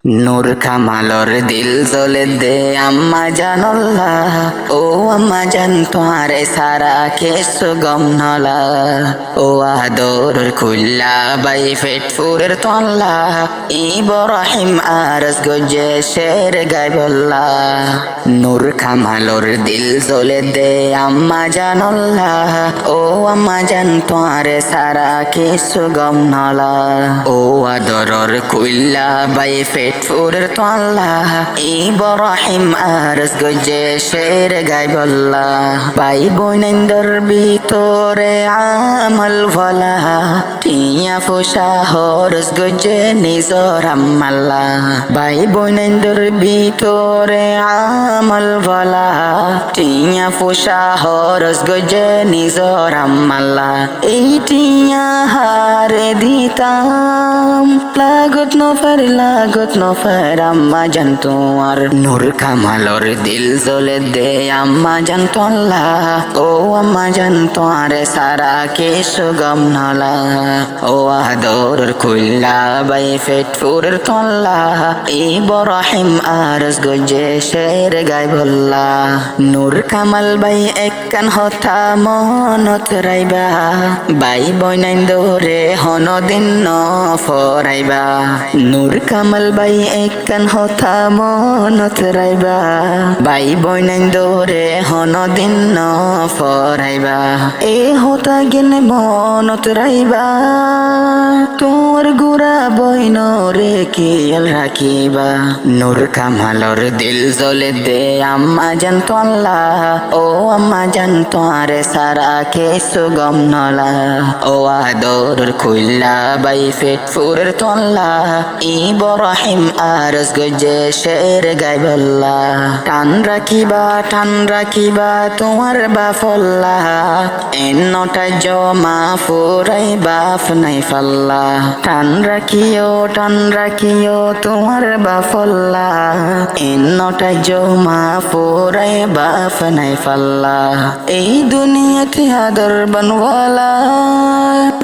নূর কামালর দিল জ্বলে দে আম্মা জানল্লাহ, ও আম্মা জান তোমারে সারা কিছু গম নলা। ও আদর কুল্লা বাই ফেটফুরের তল্লা, ইব্রাহিম আরস গজে শের গাইবল্লা। নূর কামালর দিল জ্বলে দে আম্মা জানল্লাহ, ও আম্মা জান তোমারে সারা কিছু গম নলা। ও আদরর কুল্লা বাই ফেটফুরের তল্লা, ইব্রাহিম আরস গজে শের গাইবল্লা। ভাই বোনেন্দর ভিতরে আমল ভলা, টিয়া ফুসা হরস গজে নিজর আম্মাল্লা। ভাই বোনেন্দর ভিতরে আমল ভলা, টিয়া ফুসা হরস গজে নিজর আম্মাল্লা। এই টিয়া হারে দিতাম লাগত নফার আম্মা জান তোমার। নূর কামালর দিল জ্বলে দে আম্মা জান তোল্লা, ও আম্মা জান তোমারে সারা কিছু গম নলা। ও আদর কুল্লা বাই ফেটফুরের তল্লা, ইব্রাহিম আরস গজে শের গাইবল্লা। নূর কামাল বাই একখান হতা মনত রাইবা, বাই বইনাইন্দরে হনদিন ফরাইবা। নূর কামাল বাই একখান হতা মনত রাইবা, বাই বইনাইন্দরে হনদিন ফরাইবা। এ হতা গেলে মনত রাইবা, তোর গুড়া বইনরে খেয়াল রাখিবা। নূর কামালর দিল জ্বলে দে আম্মা জান তোল্লা, ও আম্মা জান তোমারে সারা কিছু গম নলা। ও আদর কুল্লা বাই ফেটফুরের তল্লা, ইব্রাহিম আরস গজে শের গাইবল্লা। টান রাখিবা তোমার বাফল্লা, এন্নটা জমা ফুরাই বাফ নাই ফাল্লা। টান রাখিও তোমার বাফল্লা, এন্নটা জমা ফুরাই বাফ নাই ফাল্লা। এই দুনিয়াতে আদর বনওয়ালা,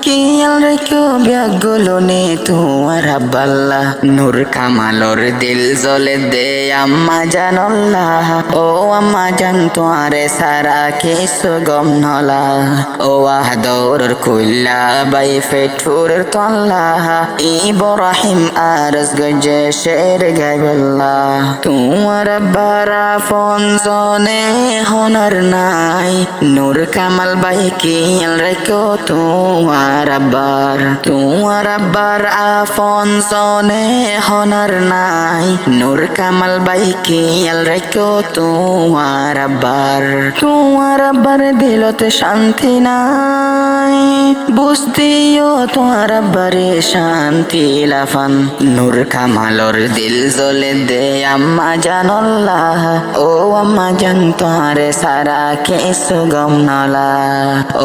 খেয়াল রেখো ব্যাগগুলো নে তোমার আব্বাল্লা। নূর কামালর দিল জ্বলে দে আম্মা জানল্লাহ, ও আম্মা জান তোমারে সারা কিছু গম নলা। ও আদর কুল্লা বাই ফেটফুরের তল্লা, ইব্রাহিম আরস গজে শের গাইবল্লা। তোমার আব্বার আপন জনে হনার নাই, নূর কামাল বাই খেয়াল রেখো তোমার আব্বার আপন জনে হনার নাই। নূর কামাল বাই খেয়াল রেখো তোমার আব্বার দিলতে শান্তি নাই, বুঝতিও তোমার আব্বারে শান্তি লাফান। নূর কামালর দিল জ্বলে দে আম্মা জানল্লাহ, ও আম্মা জান তোমারে সারা কিছু গম নলা।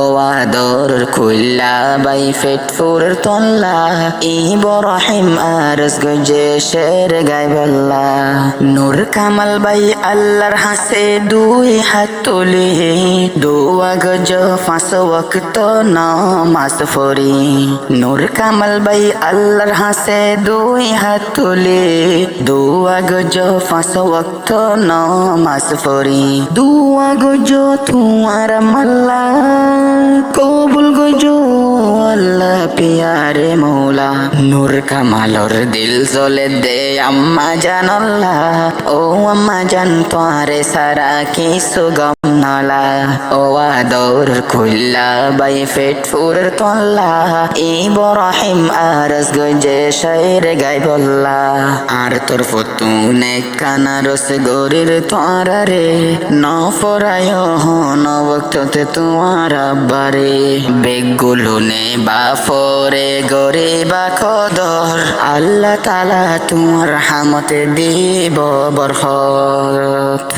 ও আদর কুল্লা বাই ফেটফুরের তল্লা, ইব্রাহিম আরস গজে শের গাইবল্লা। নূর কামাল বাই আল্লাহর হাসে দুই হাত তুলে, দোয়া গজ 5 ওয়াক্ত নামাজ পড়ি। নূর কামাল বাই আল্লাহর হাসে দুই হাত তুলে, দোয়া গজ 5 ওয়াক্ত নামাজ পড়ি। দোয়া গজ তোমার মাল্লা, কবুল গজো আল্লাহ পিয়ারে মৌলা। নূর কামালর দিল জ্বলে দে আম্মা জানল্লাহ, ও আম্মা জান তোমারে সারা কিছু গম নলা। ও আদর কুল্লা বাই ফেটফুরের তল্লা, ইব্রাহিম আরস গজে শের গাইবল্লা। আর তোর ফতুনে কানারস গরির তোরারে, নফরায় হন বক্ততে তোমার আব্বারে। বেগুলো নে বাফরে গরে বা কদর, আল্লাহ তাআলা তোমার হামতে দিব বরকত।